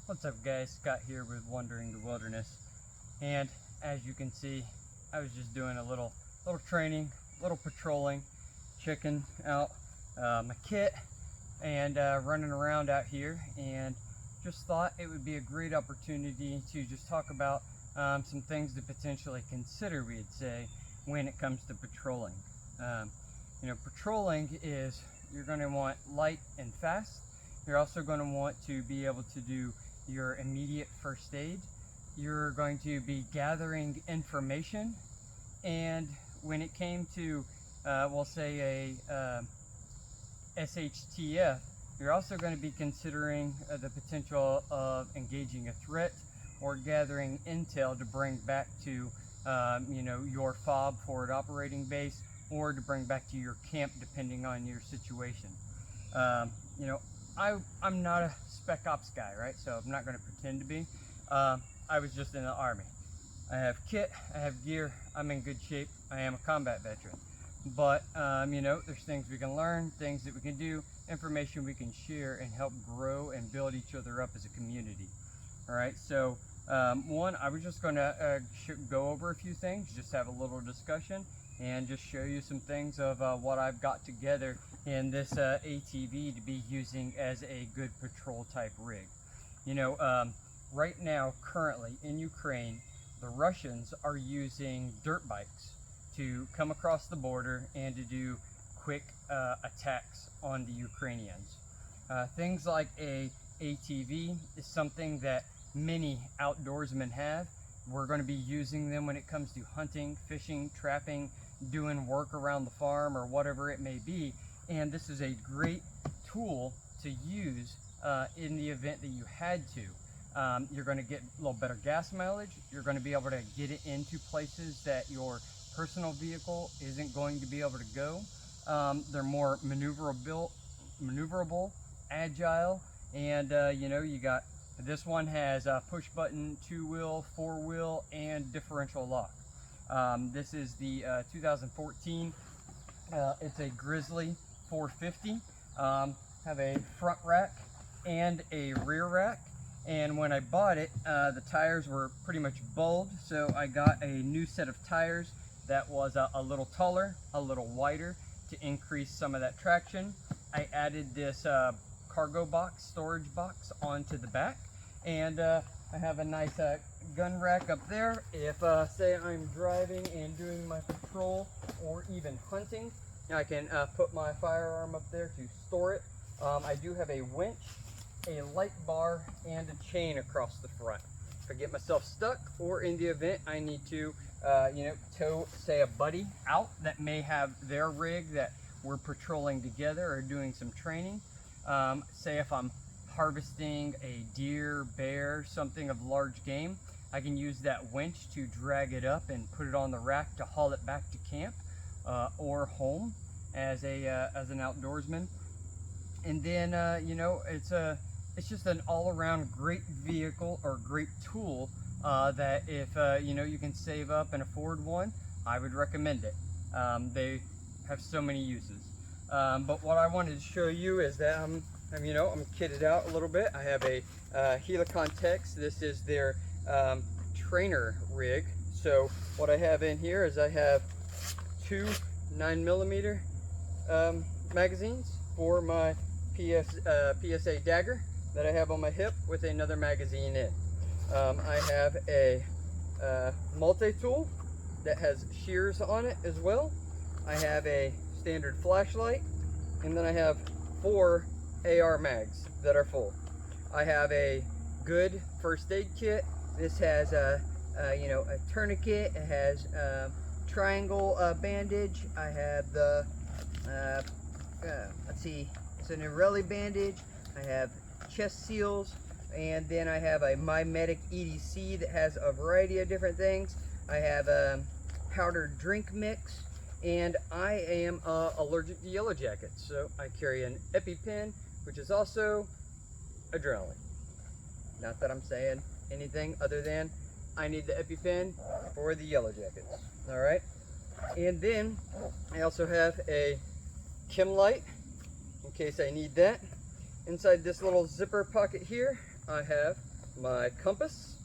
What's up guys, Scott here with Wandering the Wilderness, and as you can see I was just doing a little training, little patrolling, checking out my kit and running around out here, and just thought it would be a great opportunity to just talk about some things to potentially consider, we'd say, when it comes to patrolling. Patrolling is, you're going to want light and fast. You're also going to want to be able to do your immediate first aid. You're going to be gathering information, and when it came to we'll say a SHTF, you're also going to be considering the potential of engaging a threat or gathering intel to bring back to your FOB, forward operating base, or to bring back to your camp depending on your situation. I'm not a spec ops guy, right? So I'm not going to pretend to be. I was just in the Army. I have kit, I have gear, I'm in good shape, I am a combat veteran. But, there's things we can learn, things that we can do, information we can share and help grow and build each other up as a community. All right, so one, I was just going to go over a few things, just have a little discussion, and just show you some things of what I've got together in this ATV to be using as a good patrol type rig. Right now, currently in Ukraine, the Russians are using dirt bikes to come across the border and to do quick attacks on the Ukrainians. Things like a ATV is something that many outdoorsmen have. We're going to be using them when it comes to hunting, fishing, trapping, doing work around the farm, or whatever it may be. And this is a great tool to use in the event that you had to. You're going to get a little better gas mileage. You're going to be able to get it into places that your personal vehicle isn't going to be able to go. They're more maneuverable, agile, and you got, this one has a push button 2-wheel, 4-wheel, and differential lock. This is the 2014. It's a Grizzly 450. Have a front rack and a rear rack. And when I bought it, the tires were pretty much bowled, so I got a new set of tires that was a little taller, a little wider, to increase some of that traction. I added this cargo box, storage box, onto the back, and I have a nice gun rack up there. If say I'm driving and doing my patrol or even hunting, I can put my firearm up there to store it. I do have a winch, a light bar, and a chain across the front. If I get myself stuck, or in the event I need to tow, say, a buddy out that may have their rig that we're patrolling together or doing some training. Say if I'm harvesting a deer, bear, something of large game, I can use that winch to drag it up and put it on the rack to haul it back to camp or home as an outdoorsman. And then it's just an all-around great vehicle or great tool that if you can save up and afford one, I would recommend it. They have so many uses. But what I wanted to show you is that I'm kitted out a little bit. I have a Helicon Tex. This is their trainer rig. So what I have in here is I have two 9mm magazines for my PSA dagger that I have on my hip with another magazine in. I have a multi-tool that has shears on it as well. I have a standard flashlight, and then I have 4 AR mags that are full. I have a good first aid kit. This has a tourniquet. It has triangle bandage. I have the it's an Irelli bandage. I have chest seals, and then I have a My Medic EDC that has a variety of different things. I have a powdered drink mix, and I am allergic to yellow jackets, so I carry an EpiPen, which is also adrenaline. Not that I'm saying anything other than I need the EpiPen for the yellow jackets. All right, and then I also have a chem light in case I need that. Inside this little zipper pocket here, I have my compass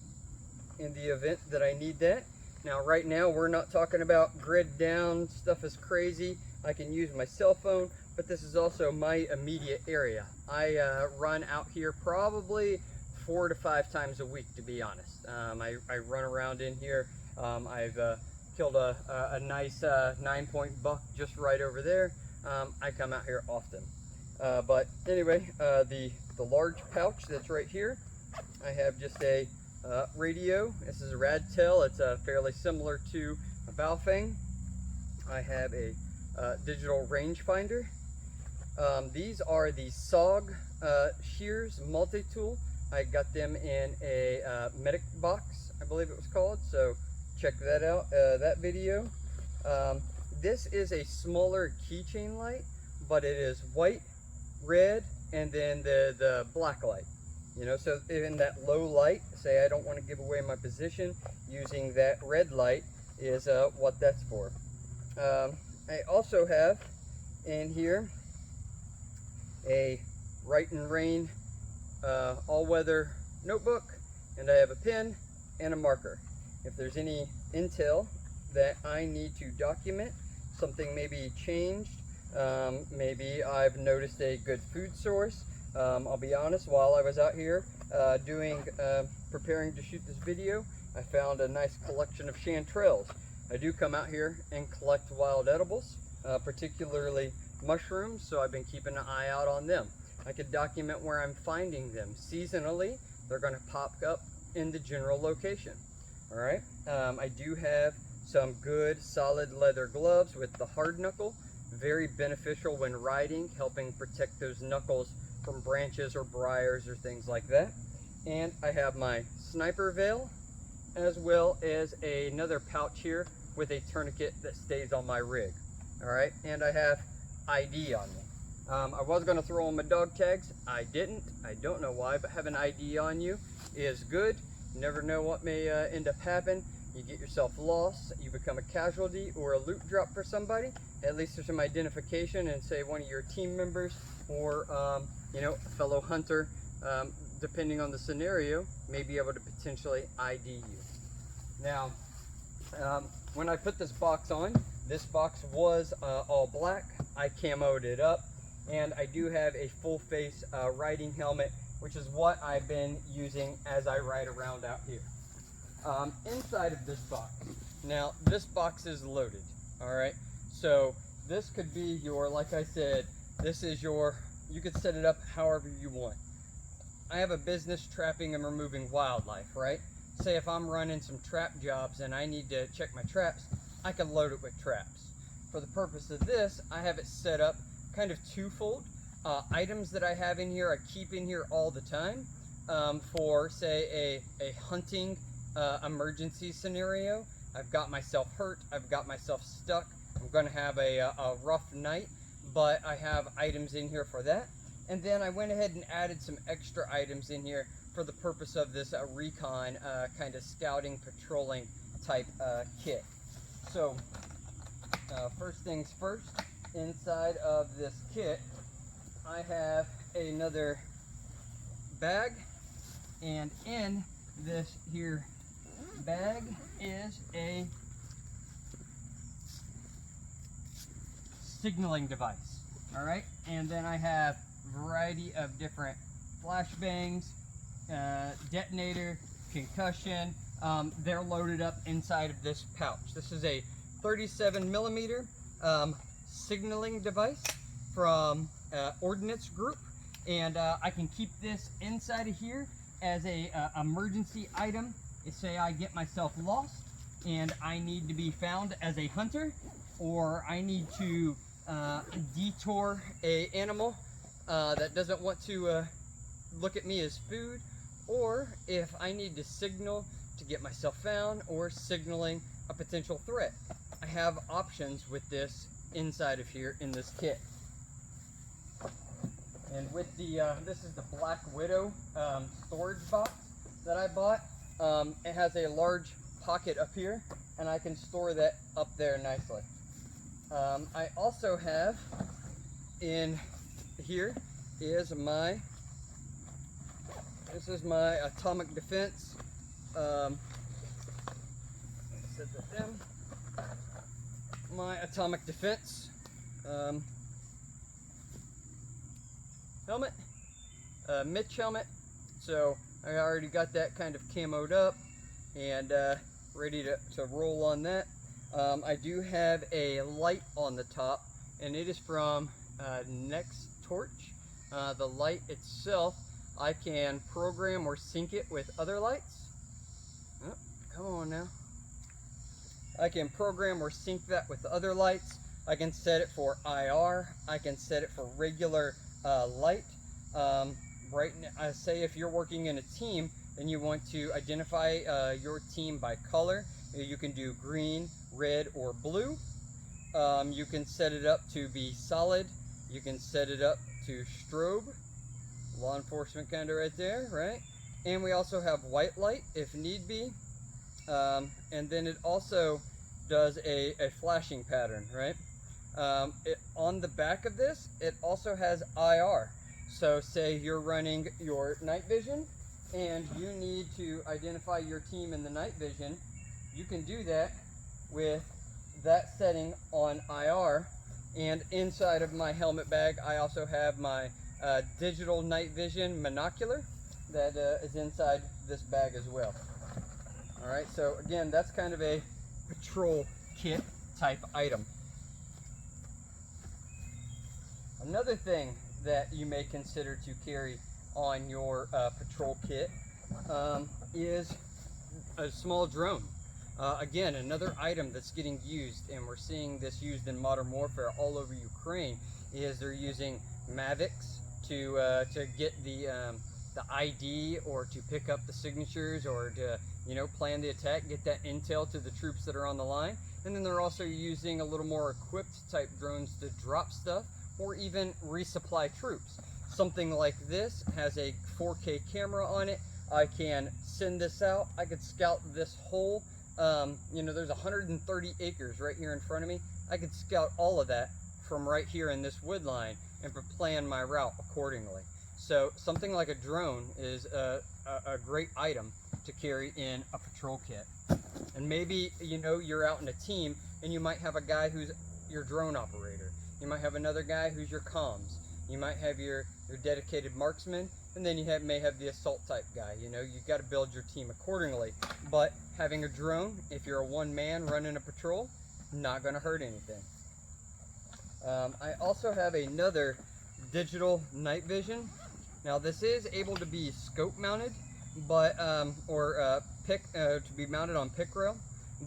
in the event that I need that. Now right now we're not talking about grid down, stuff is crazy. I can use my cell phone, but this is also my immediate area. I run out here probably 4 to 5 times a week, to be honest. I run around in here. I've killed a nice 9-point buck just right over there. I come out here often. But anyway, the large pouch that's right here, I have just a radio. This is a Radtel. It's fairly similar to a Baofeng. I have a digital rangefinder. These are the SOG shears multi-tool. I got them in a medic box, I believe it was called, so check that out, that video. This is a smaller keychain light, but it is white, red, and then the black light. You know, so in that low light, say I don't want to give away my position, using that red light is what that's for. I also have in here a Rite and Rain all-weather notebook, and I have a pen and a marker. If there's any intel that I need to document, something maybe changed, maybe I've noticed a good food source. I'll be honest, while I was out here preparing to shoot this video, I found a nice collection of chanterelles. I do come out here and collect wild edibles, particularly mushrooms, so I've been keeping an eye out on them. I could document where I'm finding them. Seasonally, they're going to pop up in the general location. All right. I do have some good solid leather gloves with the hard knuckle. Very beneficial when riding, helping protect those knuckles from branches or briars or things like that. And I have my sniper veil, as well as another pouch here with a tourniquet that stays on my rig. All right. And I have ID on me. I was going to throw on my dog tags. I didn't. I don't know why, but having ID on you is good. You never know what may end up happening. You get yourself lost, you become a casualty or a loot drop for somebody. At least there's some identification, and say one of your team members or you know, a fellow hunter, depending on the scenario, may be able to potentially ID you. Now, when I put this box on, this box was all black. I camoed it up, and I do have a full face riding helmet, which is what I've been using as I ride around out here. Inside of this box, now this box is loaded, all right? So this could be your, like I said, this is your, you could set it up however you want. I have a business trapping and removing wildlife, right? Say if I'm running some trap jobs and I need to check my traps, I can load it with traps. For the purpose of this, I have it set up kind of twofold. Items that I have in here, I keep in here all the time for, say, a hunting emergency scenario. I've got myself hurt, I've got myself stuck, I'm going to have a rough night, but I have items in here for that. And then I went ahead and added some extra items in here for the purpose of this recon kind of scouting, patrolling type kit. So first things first, inside of this kit, I have another bag, and in this here bag is a signaling device. All right, and then I have a variety of different flashbangs, detonator, concussion. They're loaded up inside of this pouch. This is a 37 millimeter signaling device from Ordnance Group, and I can keep this inside of here as a emergency item. Say I get myself lost and I need to be found as a hunter, or I need to detour a animal that doesn't want to look at me as food, or if I need to signal to get myself found or signaling a potential threat. I have options with this inside of here in this kit. And with the, this is the Black Widow storage box that I bought. It has a large pocket up here, and I can store that up there nicely. I also have in here is my This is my atomic defense. Set that down. My atomic defense helmet, Mitch helmet. So I already got that kind of camoed up and ready to roll on that. I do have a light on the top, and it is from Next Torch. The light itself, I can program or sync it with other lights. Oh, come on now. I can program or sync that with other lights. I can set it for IR. I can set it for regular light. Right now, I say if you're working in a team and you want to identify your team by color, you can do green, red, or blue. You can set it up to be solid. You can set it up to strobe. Law enforcement kind of right there, right? And we also have white light if need be. And then it also does a flashing pattern, right? On the back of this, it also has IR. So say you're running your night vision and you need to identify your team in the night vision, you can do that with that setting on IR. And inside of my helmet bag, I also have my digital night vision monocular that is inside this bag as well. All right, so again, that's kind of a patrol kit type item. Another thing that you may consider to carry on your patrol kit is a small drone. Again, another item that's getting used, and we're seeing this used in modern warfare all over Ukraine, is they're using Mavics to get the ID, or to pick up the signatures, or to plan the attack, get that intel to the troops that are on the line. And then they're also using a little more equipped type drones to drop stuff or even resupply troops. Something like this has a 4K camera on it. I can send this out. I could scout this whole, there's 130 acres right here in front of me. I could scout all of that from right here in this wood line and plan my route accordingly. So something like a drone is a great item to carry in a patrol kit. And maybe you're out in a team and you might have a guy who's your drone operator. You might have another guy who's your comms. You might have your dedicated marksman, and then you may have the assault type guy. You've got to build your team accordingly. But having a drone, if you're a one man running a patrol, not going to hurt anything. I also have another digital night vision. Now this is able to be scope mounted, but to be mounted on pick rail,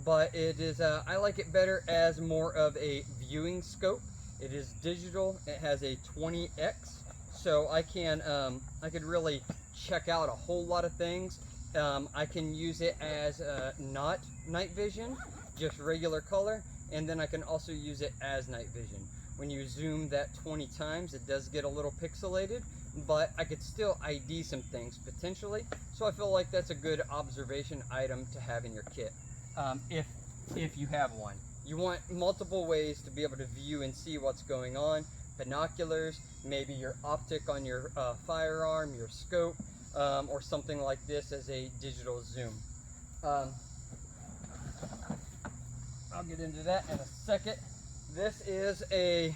but it is I like it better as more of a viewing scope. It is digital. It has a 20x, so I could really check out a whole lot of things. I can use it as not night vision, just regular color, and then I can also use it as night vision. When you zoom that 20 times, it does get a little pixelated, but I could still ID some things potentially. So I feel like that's a good observation item to have in your kit, if you have one. You want multiple ways to be able to view and see what's going on. Binoculars, maybe your optic on your firearm, your scope, or something like this as a digital zoom. I'll get into that in a second. This is a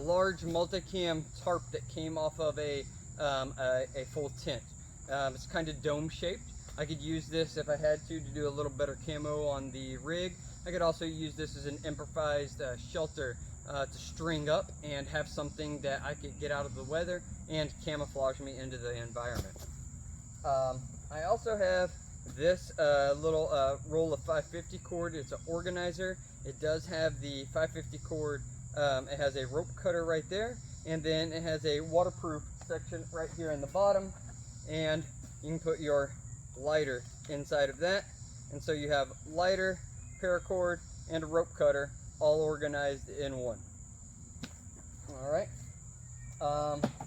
large multicam tarp that came off of a full tent. It's kind of dome shaped. I could use this if I had to do a little better camo on the rig. I could also use this as an improvised shelter to string up and have something that I could get out of the weather and camouflage me into the environment. I also have this little roll of 550 cord. It's an organizer. It does have the 550 cord. It has a rope cutter right there, and then it has a waterproof section right here in the bottom, and you can put your lighter inside of that. And so you have lighter, paracord, and a rope cutter all organized in one. All right.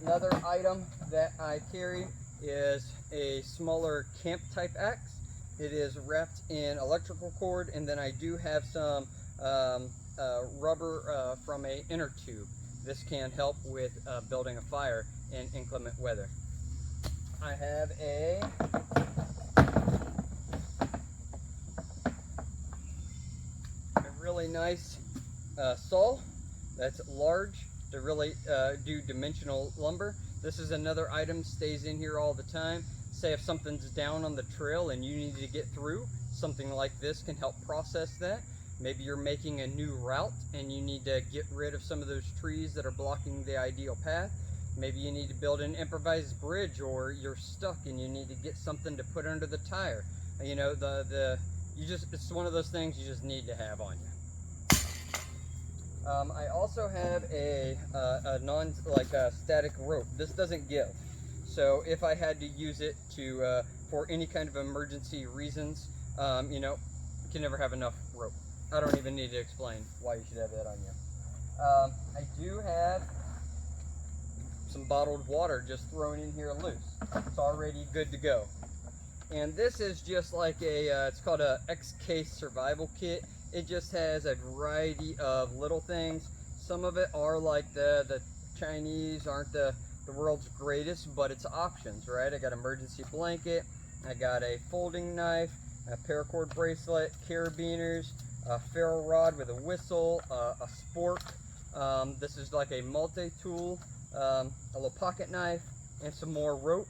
Another item that I carry is a smaller camp type axe. It is wrapped in electrical cord, and then I do have some rubber from a inner tube. This can help with building a fire in inclement weather. I have a really nice saw that's large to really do dimensional lumber. This is another item, stays in here all the time. Say if something's down on the trail and you need to get through, something like this can help process that. Maybe you're making a new route and you need to get rid of some of those trees that are blocking the ideal path. Maybe you need to build an improvised bridge, or you're stuck and you need to get something to put under the tire. You know, it's one of those things you just need to have on you. I also have a static rope. This doesn't give. So if I had to use it for any kind of emergency reasons, you know, you can never have enough rope. I don't even need to explain why you should have that on you. I do have some bottled water just thrown in here loose. It's already good to go. And this is just like it's called a XK survival kit. It just has a variety of little things. Some of it are like the Chinese aren't the world's greatest, but it's options, right? I got an emergency blanket, I got a folding knife, a paracord bracelet, carabiners, a ferro rod with a whistle, a spork. This is like a multi-tool, a little pocket knife, and some more rope.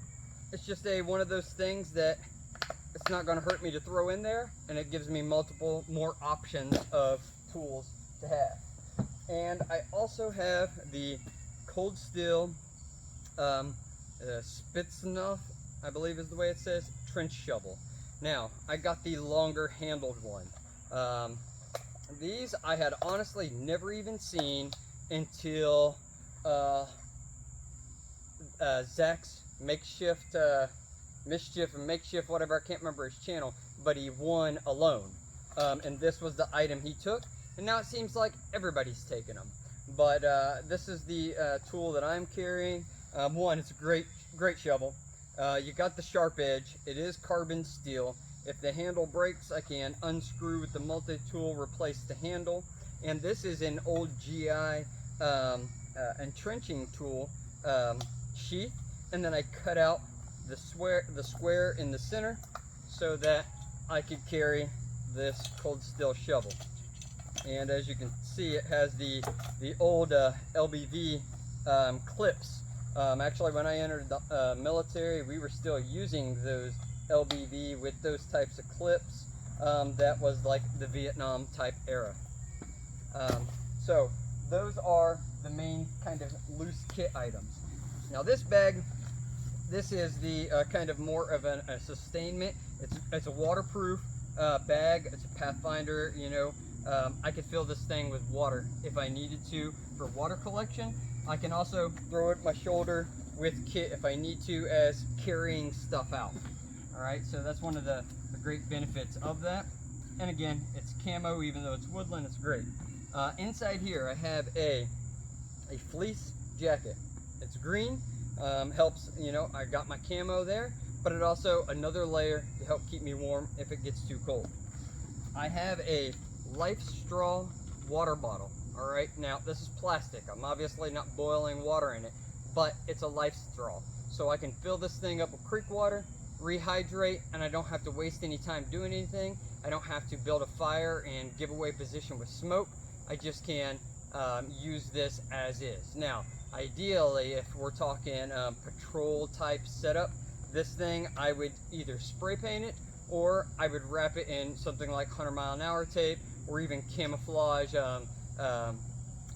It's just one of those things that it's not going to hurt me to throw in there, and it gives me multiple more options of tools to have. And I also have the Cold Steel Spitznauf, I believe is the way it says, trench shovel. Now, I got the longer handled one. These I had honestly never even seen until Zach's Mischief and Makeshift, whatever, I can't remember his channel, but he won alone. And this was the item he took, and now it seems like everybody's taking them. But this is the tool that I'm carrying. One, it's a great shovel. You got the sharp edge. It is carbon steel. If the handle breaks, I can unscrew with the multi-tool, replace the handle. And this is an old GI entrenching tool sheath, and then I cut out the square in the center so that I could carry this Cold Steel shovel. And as you can see, it has the old LBV clips. Actually, when I entered the military, we were still using those LBV with those types of clips. That was like the Vietnam type era. So those are the main kind of loose kit items. Now this bag, this is the kind of more of a sustainment. It's a waterproof bag. It's a Pathfinder, you know. I could fill this thing with water if I needed to for water collection. I can also throw it my shoulder with kit if I need to as carrying stuff out. All right, so that's one of the great benefits of that. And again, it's camo, even though it's woodland, it's great. Inside here, I have a fleece jacket. It's green, helps, you know, I got my camo there, but it also another layer to help keep me warm if it gets too cold. I have a Life Straw water bottle. All right, now this is plastic. I'm obviously not boiling water in it, but it's a Life Straw. So I can fill this thing up with creek water, rehydrate, and I don't have to waste any time doing anything. I don't have to build a fire and give away position with smoke. I just can use this as is. Now, ideally, if we're talking patrol type setup, this thing I would either spray paint it or I would wrap it in something like 100-mile-an-hour tape, or even camouflage,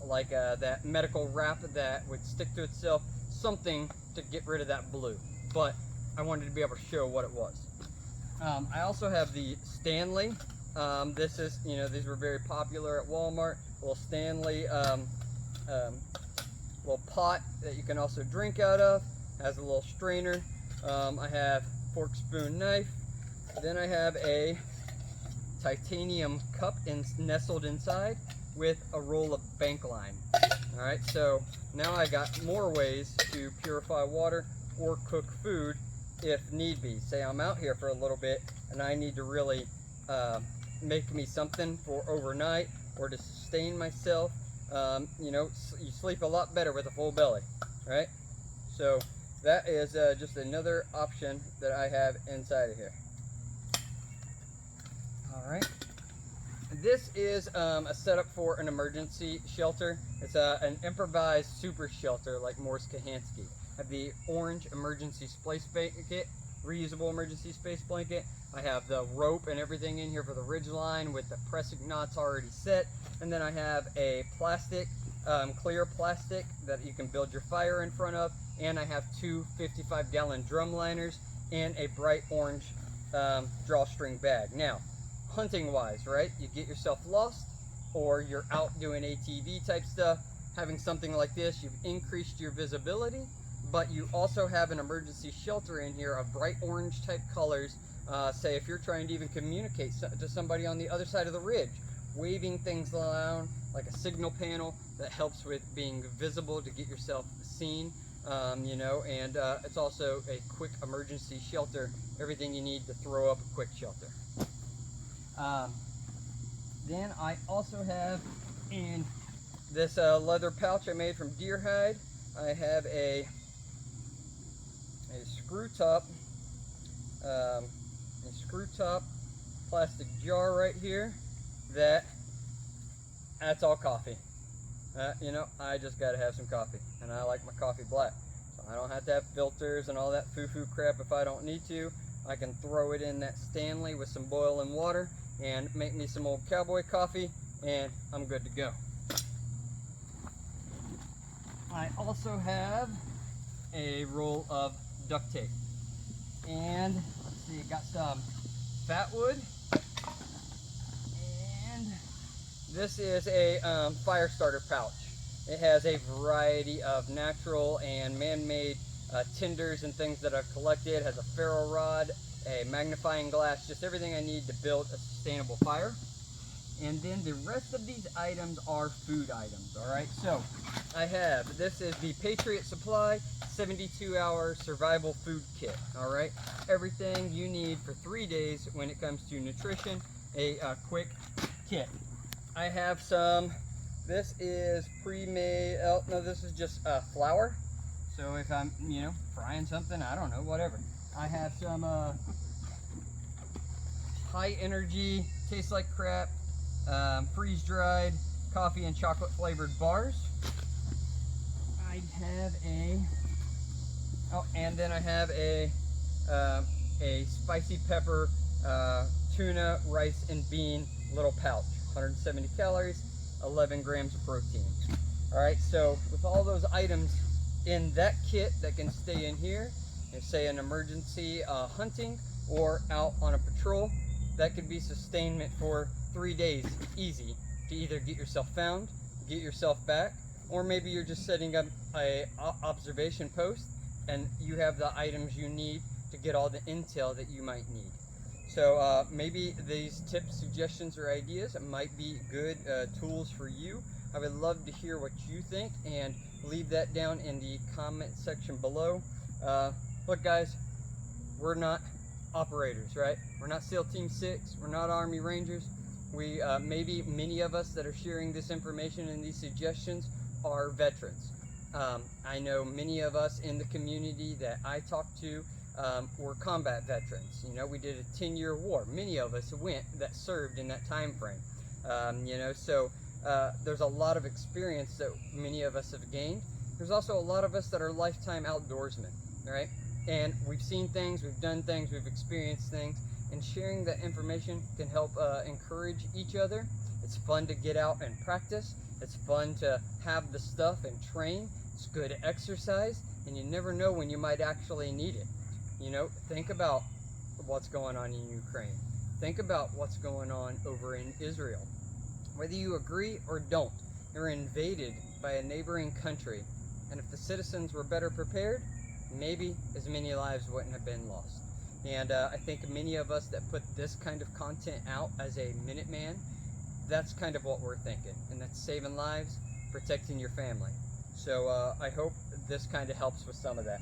like that medical wrap that would stick to itself, something to get rid of that blue. But I wanted to be able to show what it was. I also have the Stanley. This is, you know, these were very popular at Walmart. Little Stanley little pot that you can also drink out of. Has a little strainer. I have fork, spoon, knife. Then I have a titanium cup nestled inside with a roll of bank line. All right, so now I got more ways to purify water or cook food if need be. Say I'm out here for a little bit and I need to really make me something for overnight or to sustain myself. You know, you sleep a lot better with a full belly, right? So that is just another option that I have inside of here. All right. This is a setup for an emergency shelter. It's an improvised super shelter like Morse Kahansky. I have the orange emergency space blanket, reusable emergency space blanket. I have the rope and everything in here for the ridge line with the pressing knots already set. And then I have a plastic, clear plastic that you can build your fire in front of. And I have two 55-gallon drum liners and a bright orange drawstring bag. Now, hunting wise, right? You get yourself lost or you're out doing ATV type stuff, having something like this, you've increased your visibility, but you also have an emergency shelter in here of bright orange type colors. Say if you're trying to even communicate to somebody on the other side of the ridge, waving things around like a signal panel that helps with being visible to get yourself seen. You know, and it's also a quick emergency shelter, everything you need to throw up a quick shelter. Then I also have in this leather pouch I made from deer hide, I have a screw top plastic jar right here that's all coffee. You know, I just gotta have some coffee, and I like my coffee black, so I don't have to have filters and all that foo-foo crap if I don't need to. I can throw it in that Stanley with some boiling water and make me some old cowboy coffee, and I'm good to go. I also have a roll of duct tape, and let's see, got some fat wood, and this is a fire starter pouch. It has a variety of natural and man-made tinders and things that I've collected. It has a ferro rod, a magnifying glass, just everything I need to build a sustainable fire. And then the rest of these items are food items, all right? So I have, this is the Patriot Supply 72-hour survival food kit, all right? Everything you need for 3 days when it comes to nutrition, a quick kit. I have some, this is pre-made, oh no, this is just flour. So if I'm, you know, frying something, I don't know, whatever. I have some high energy, tastes like crap, freeze-dried coffee and chocolate flavored bars. I have and then I have a spicy pepper tuna, rice, and bean little pouch. 170 calories, 11 grams of protein. All right, so with all those items in that kit that can stay in here, and say an emergency hunting or out on a patrol, that could be sustainment for 3 days, easy, to either get yourself found, get yourself back, or maybe you're just setting up a observation post and you have the items you need to get all the intel that you might need. So maybe these tips, suggestions, or ideas might be good tools for you. I would love to hear what you think, and leave that down in the comment section below. Look guys, we're not operators, right? We're not SEAL Team 6, we're not Army Rangers. We maybe many of us that are sharing this information and these suggestions are veterans. I know many of us in the community that I talk to were combat veterans. You know, we did a 10-year war. Many of us that served in that time frame. You know, so there's a lot of experience that many of us have gained. There's also a lot of us that are lifetime outdoorsmen, right? And we've seen things, we've done things, we've experienced things, and sharing that information can help encourage each other. It's fun to get out and practice. It's fun to have the stuff and train. It's good exercise, and you never know when you might actually need it. You know, think about what's going on in Ukraine. Think about what's going on over in Israel. Whether you agree or don't, they're invaded by a neighboring country. And if the citizens were better prepared, maybe as many lives wouldn't have been lost. And I think many of us that put this kind of content out as a Minuteman, that's kind of what we're thinking. And that's saving lives, protecting your family. So I hope this kind of helps with some of that.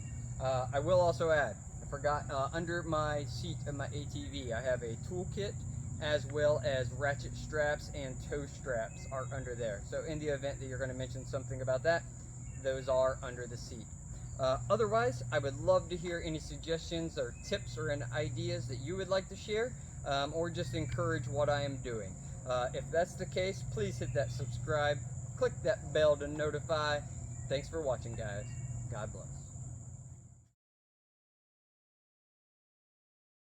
I will also add, I forgot, under my seat of my ATV, I have a toolkit, as well as ratchet straps and tow straps are under there. So in the event that you're going to mention something about that, those are under the seat. Otherwise, I would love to hear any suggestions or tips or any ideas that you would like to share, or just encourage what I am doing. If that's the case, please hit that subscribe, click that bell to notify. Thanks for watching, guys. God bless.